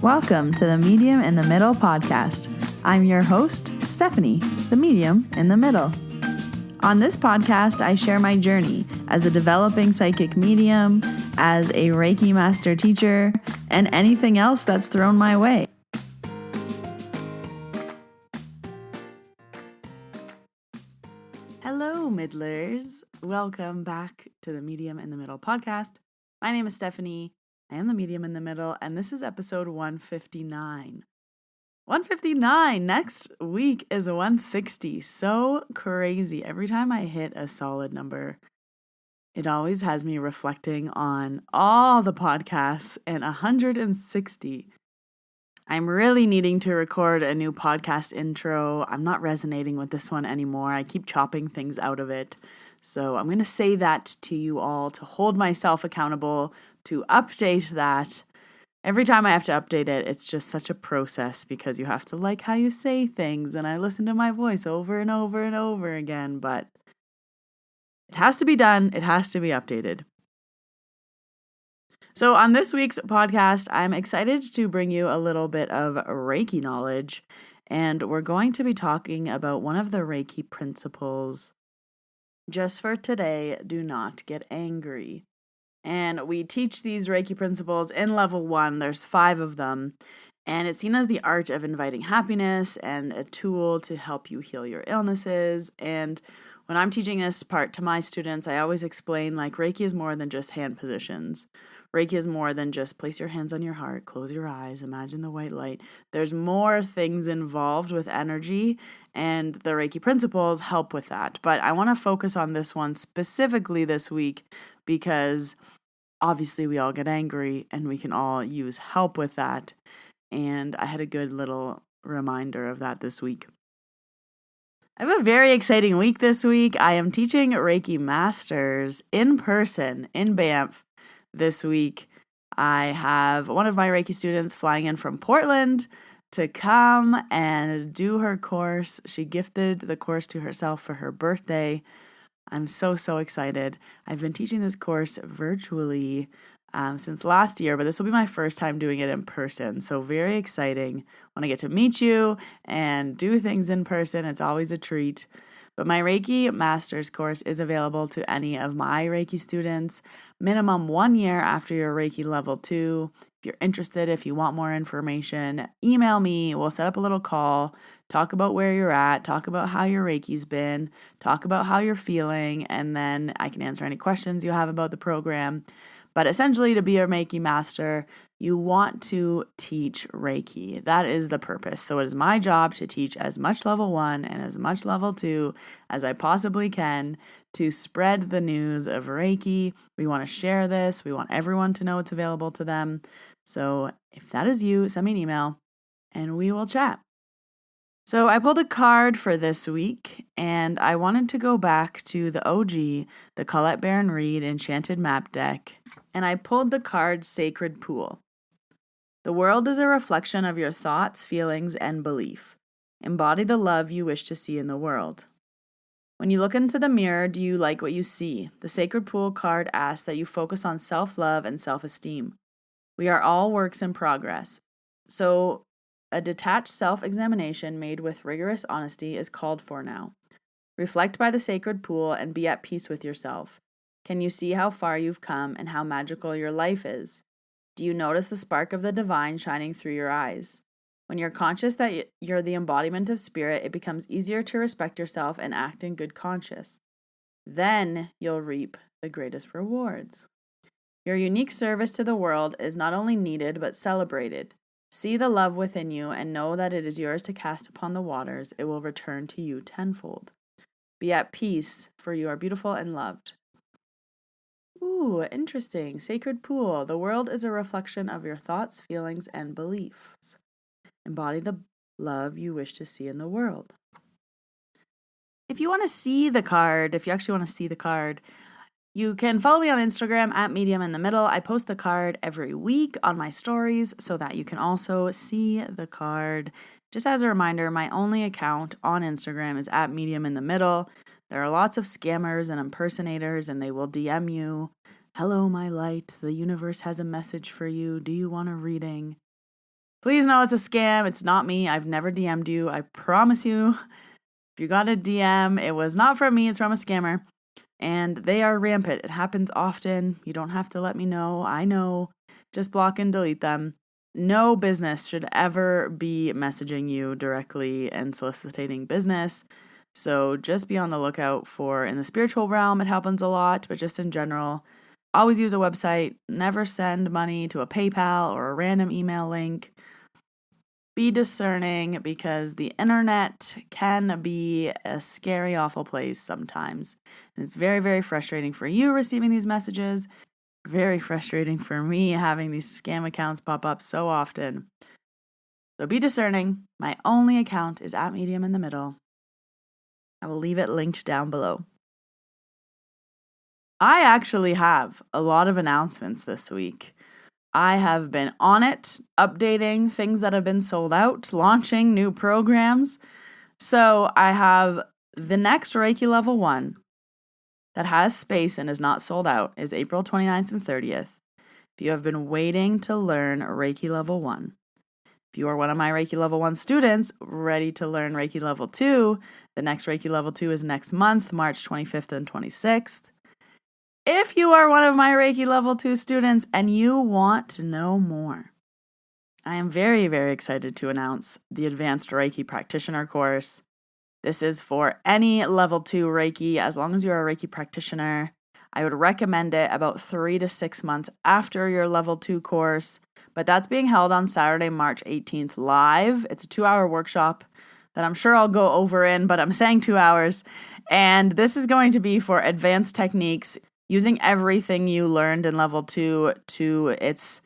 Welcome to the Medium in the Middle podcast. I'm your host, Stephanie, the Medium in the Middle. On this podcast, I share my journey as a developing psychic medium, as a Reiki master teacher, and anything else that's thrown my way. Hello, Middlers. Welcome back to the Medium in the Middle podcast. My name is Stephanie. I am the Medium in the Middle, and this is episode 159. 159! Next week is 160. So crazy. Every time I hit a solid number, it always has me reflecting on all the podcasts, and 160. I'm really needing to record a new podcast intro. I'm not resonating with this one anymore. I keep chopping things out of it. So I'm going to say that to you all to hold myself accountable, to update that. Every time I have to update it, it's just such a process because you have to like how you say things, and I listen to my voice over and over and over again, but it has to be done. It has to be updated. So on this week's podcast, I'm excited to bring you a little bit of Reiki knowledge, and we're going to be talking about one of the Reiki principles. Just for today, do not get angry. And we teach these Reiki principles in level 1. There's 5 of them. And it's seen as the art of inviting happiness and a tool to help you heal your illnesses. And when I'm teaching this part to my students, I always explain like Reiki is more than just hand positions. Reiki is more than just place your hands on your heart, close your eyes, imagine the white light. There's more things involved with energy, and the Reiki principles help with that. But I want to focus on this one specifically this week because obviously we all get angry and we can all use help with that. And I had a good little reminder of that this week. I have a very exciting week this week. I am teaching Reiki Masters in person in Banff this week. I have one of my Reiki students flying in from Portland to come and do her course. She gifted the course to herself for her birthday. I'm so excited. I've been teaching this course virtually since last year, but this will be my first time doing it in person. So very exciting when I get to meet you and do things in person. It's always a treat. But my Reiki Master's course is available to any of my Reiki students, minimum 1 year after your Reiki level 2. If you're interested, if you want more information, email me. We'll set up a little call, talk about where you're at, talk about how your Reiki's been, talk about how you're feeling, and then I can answer any questions you have about the program. But essentially, to be a Reiki Master, you want to teach Reiki. That is the purpose. So it is my job to teach as much level 1 and as much level 2 as I possibly can to spread the news of Reiki. We want to share this. We want everyone to know it's available to them. So if that is you, send me an email and we will chat. So I pulled a card for this week, and I wanted to go back to the OG, the Colette Baron Reid Enchanted Map deck, and I pulled the card Sacred Pool. The world is a reflection of your thoughts, feelings, and belief. Embody the love you wish to see in the world. When you look into the mirror, do you like what you see? The Sacred Pool card asks that you focus on self-love and self-esteem. We are all works in progress. So a detached self-examination made with rigorous honesty is called for now. Reflect by the sacred pool and be at peace with yourself. Can you see how far you've come and how magical your life is? Do you notice the spark of the divine shining through your eyes? When you're conscious that you're the embodiment of spirit, it becomes easier to respect yourself and act in good conscience. Then you'll reap the greatest rewards. Your unique service to the world is not only needed but celebrated. See the love within you and know that it is yours to cast upon the waters. It will return to you tenfold. Be at peace, for you are beautiful and loved. Ooh, interesting. Sacred Pool. The world is a reflection of your thoughts, feelings, and beliefs. Embody the love you wish to see in the world. If you want to see the card, if you actually want to see the card, you can follow me on Instagram at Medium in the Middle. I post the card every week on my stories so that you can also see the card. Just as a reminder, my only account on Instagram is at Medium in the Middle. There are lots of scammers and impersonators, and they will DM you. Hello, my light. The universe has a message for you. Do you want a reading? Please know it's a scam. It's not me. I've never DM'd you. I promise you. If you got a DM, it was not from me. It's from a scammer. And they are rampant. It happens often. You don't have to let me know. I know. Just block and delete them. No business should ever be messaging you directly and soliciting business. So just be on the lookout for, in the spiritual realm, it happens a lot, but just in general, always use a website. Never send money to a PayPal or a random email link. Be discerning because the internet can be a scary, awful place sometimes. And it's very, very frustrating for you receiving these messages. Very frustrating for me having these scam accounts pop up so often. So be discerning. My only account is at Medium in the Middle. I will leave it linked down below. I actually have a lot of announcements this week. I have been on it, updating things that have been sold out, launching new programs. So I have the next Reiki Level 1 that has space and is not sold out is April 29th and 30th. If you have been waiting to learn Reiki Level 1, if you are one of my Reiki Level 1 students ready to learn Reiki Level 2, the next Reiki Level 2 is next month, March 25th and 26th. If you are one of my Reiki Level 2 students and you want to know more, I am very, very excited to announce the Advanced Reiki Practitioner course. This is for any Level 2 Reiki, as long as you're a Reiki practitioner. I would recommend it about 3 to 6 months after your Level 2 course, but that's being held on Saturday, March 18th live. It's a 2-hour workshop that I'm sure I'll go over in, but I'm saying 2 hours. And this is going to be for advanced techniques, using everything you learned in Level 2 to its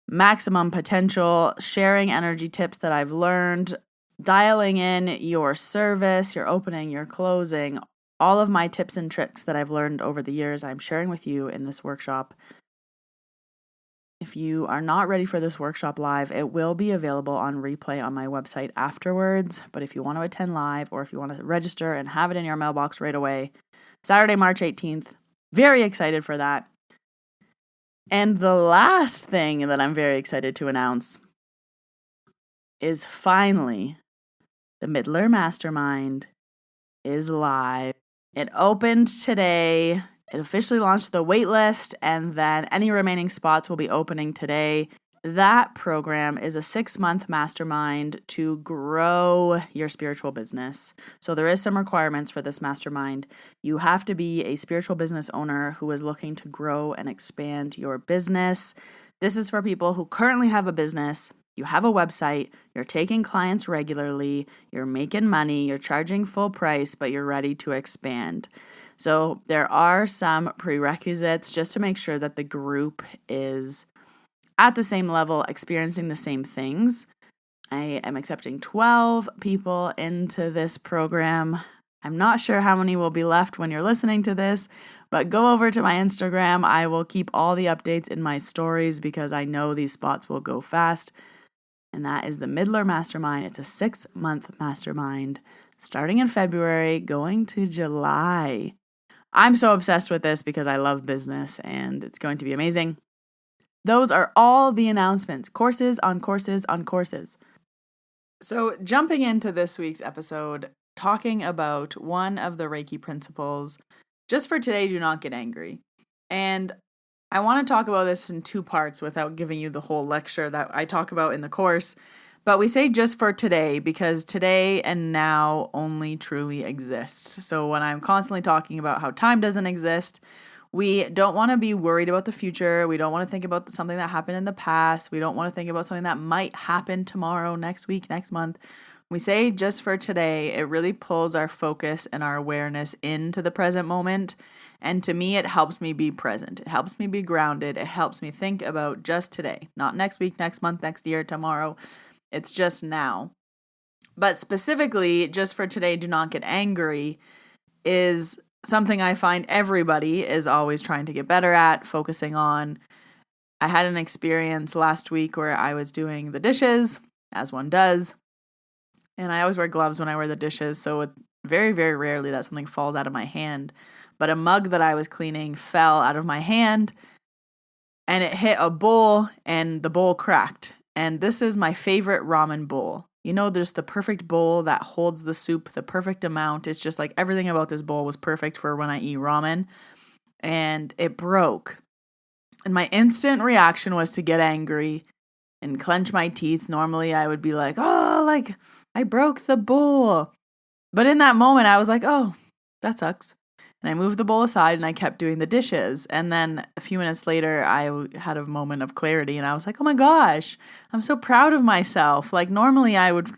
maximum potential, sharing energy tips that I've learned, dialing in your service, your opening, your closing, all of my tips and tricks that I've learned over the years, I'm sharing with you in this workshop. If you are not ready for this workshop live, it will be available on replay on my website afterwards. But if you want to attend live or if you want to register and have it in your mailbox right away, Saturday, March 18th, very excited for that. And the last thing that I'm very excited to announce is finally the Middler Mastermind is live. It opened today. It officially launched the waitlist, and then any remaining spots will be opening today. That program is a 6-month mastermind to grow your spiritual business. So there is some requirements for this mastermind. You have to be a spiritual business owner who is looking to grow and expand your business. This is for people who currently have a business. You have a website, you're taking clients regularly, you're making money, you're charging full price, but you're ready to expand. So there are some prerequisites just to make sure that the group is at the same level, experiencing the same things. I am accepting 12 people into this program. I'm not sure how many will be left when you're listening to this, but go over to my Instagram. I will keep all the updates in my stories because I know these spots will go fast. And that is the Middler Mastermind. It's a 6-month mastermind starting in February, going to July. I'm so obsessed with this because I love business and it's going to be amazing. Those are all the announcements, courses on courses on courses. So jumping into this week's episode, talking about one of the Reiki principles, just for today, do not get angry. And I want to talk about this in 2 parts without giving you the whole lecture that I talk about in the course. But we say just for today because today and now only truly exists. So when I'm constantly talking about how time doesn't exist, we don't want to be worried about the future. We don't want to think about something that happened in the past. We don't want to think about something that might happen tomorrow, next week, next month. We say just for today, it really pulls our focus and our awareness into the present moment. And to me, it helps me be present. It helps me be grounded. It helps me think about just today, not next week, next month, next year, tomorrow. It's just now. But specifically, just for today, do not get angry is something I find everybody is always trying to get better at, focusing on. I had an experience last week where I was doing the dishes, as one does. And I always wear gloves when I wear the dishes, so very, very rarely that something falls out of my hand. But a mug that I was cleaning fell out of my hand and it hit a bowl and the bowl cracked. And this is my favorite ramen bowl. You know, there's the perfect bowl that holds the soup the perfect amount. It's just like everything about this bowl was perfect for when I eat ramen. And it broke. And my instant reaction was to get angry and clench my teeth. Normally I would be like, oh, like I broke the bowl. But in that moment, I was like, oh, that sucks. And I moved the bowl aside and I kept doing the dishes. And then a few minutes later, I had a moment of clarity and I was like, oh my gosh, I'm so proud of myself. Like normally I would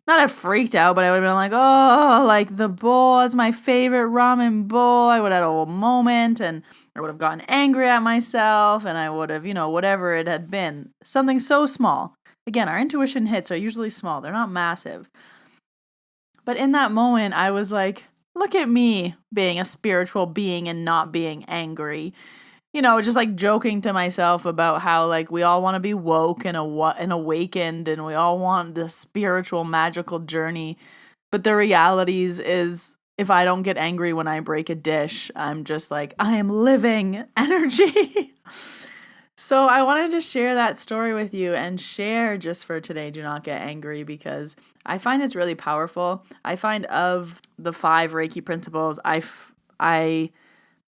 not have freaked out, but I would have been like, oh, like the bowl is my favorite ramen bowl. I would have had a whole moment and I would have gotten angry at myself and I would have, whatever it had been. Something so small. Again, our intuition hits are usually small. They're not massive. But in that moment, I was like, look at me being a spiritual being and not being angry. Just like joking to myself about how like we all want to be woke and awakened and we all want the spiritual magical journey. But the realities is if I don't get angry when I break a dish, I'm just like, I am living energy. So I wanted to share that story with you and share just for today, do not get angry, because I find it's really powerful. I find of the 5 Reiki principles, I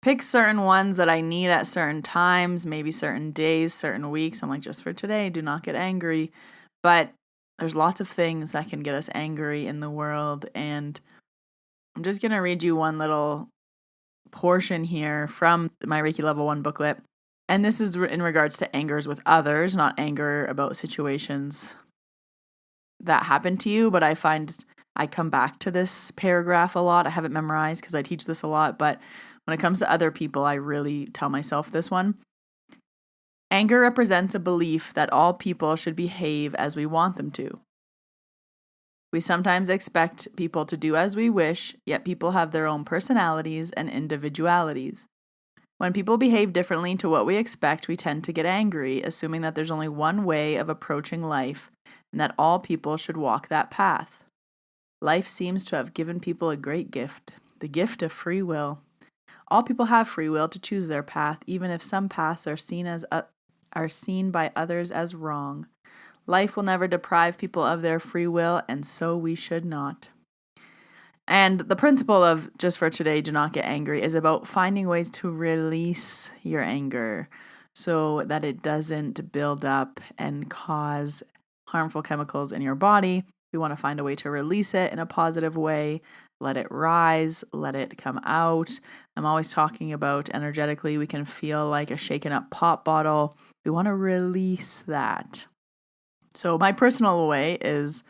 pick certain ones that I need at certain times, maybe certain days, certain weeks. I'm like, just for today, do not get angry. But there's lots of things that can get us angry in the world. And I'm just going to read you one little portion here from my Reiki Level 1 booklet. And this is in regards to angers with others, not anger about situations that happen to you. But I find I come back to this paragraph a lot. I have it memorized because I teach this a lot. But when it comes to other people, I really tell myself this one. Anger represents a belief that all people should behave as we want them to. We sometimes expect people to do as we wish, yet people have their own personalities and individualities. When people behave differently to what we expect, we tend to get angry, assuming that there's only one way of approaching life and that all people should walk that path. Life seems to have given people a great gift, the gift of free will. All people have free will to choose their path, even if some paths are seen by others as wrong. Life will never deprive people of their free will, and so we should not. And the principle of just for today, do not get angry is about finding ways to release your anger so that it doesn't build up and cause harmful chemicals in your body. We want to find a way to release it in a positive way. Let it rise, let it come out. I'm always talking about energetically, we can feel like a shaken up pop bottle. We want to release that. So my personal way is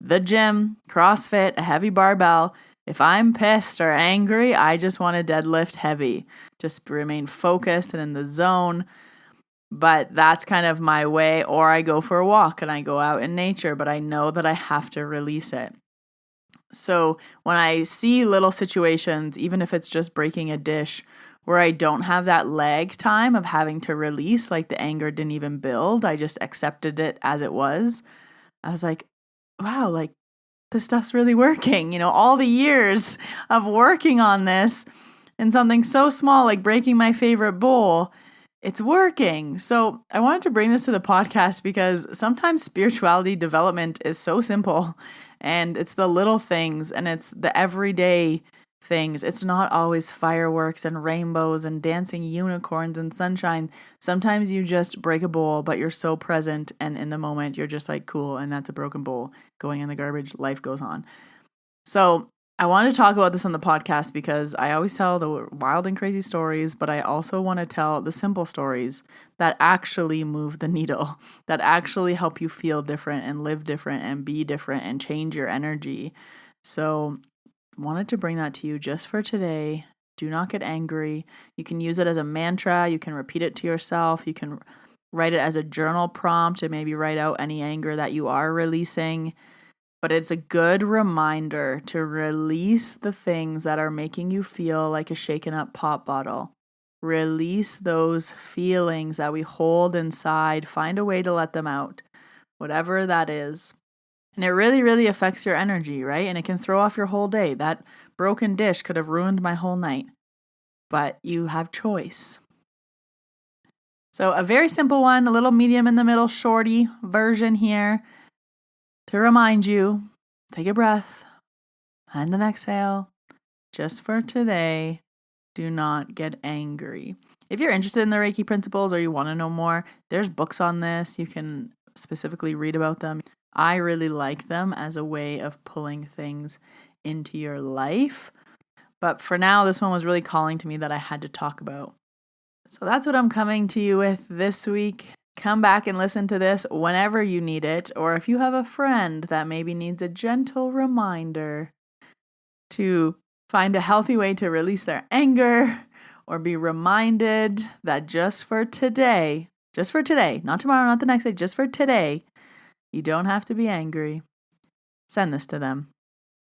the gym, CrossFit, a heavy barbell. If I'm pissed or angry, I just want to deadlift heavy. Just remain focused and in the zone. But that's kind of my way. Or I go for a walk and I go out in nature, but I know that I have to release it. So when I see little situations, even if it's just breaking a dish, where I don't have that lag time of having to release, like the anger didn't even build, I just accepted it as it was. I was like, wow, like this stuff's really working. All the years of working on this and something so small like breaking my favorite bowl, it's working. So I wanted to bring this to the podcast because sometimes spirituality development is so simple and it's the little things and it's the everyday things. It's not always fireworks and rainbows and dancing unicorns and sunshine. Sometimes you just break a bowl, but you're so present and in the moment you're just like, cool, and that's a broken bowl going in the garbage. Life goes on. So I wanted to talk about this on the podcast because I always tell the wild and crazy stories, but I also want to tell the simple stories that actually move the needle, that actually help you feel different and live different and be different and change your energy. So wanted to bring that to you just for today. Do not get angry. You can use it as a mantra. You can repeat it to yourself. You can write it as a journal prompt and maybe write out any anger that you are releasing. But it's a good reminder to release the things that are making you feel like a shaken up pop bottle. Release those feelings that we hold inside. Find a way to let them out, whatever that is. And it really, really affects your energy, right? And it can throw off your whole day. That broken dish could have ruined my whole night. But you have choice. So a very simple one, a little medium in the middle, shorty version here to remind you, take a breath and an exhale. Just for today, do not get angry. If you're interested in the Reiki principles or you want to know more, there's books on this. You can specifically read about them. I really like them as a way of pulling things into your life. But for now, this one was really calling to me that I had to talk about. So that's what I'm coming to you with this week. Come back and listen to this whenever you need it, or if you have a friend that maybe needs a gentle reminder to find a healthy way to release their anger, or be reminded that just for today, not tomorrow, not the next day, just for today, you don't have to be angry. Send this to them.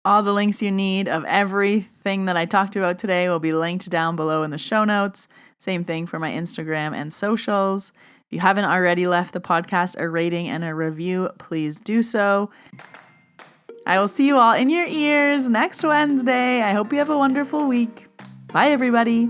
All the links you need of everything that I talked about today will be linked down below in the show notes. Same thing for my Instagram and socials. If you haven't already left the podcast a rating and a review, please do so. I will see you all in your ears next Wednesday. I hope you have a wonderful week. Bye, everybody.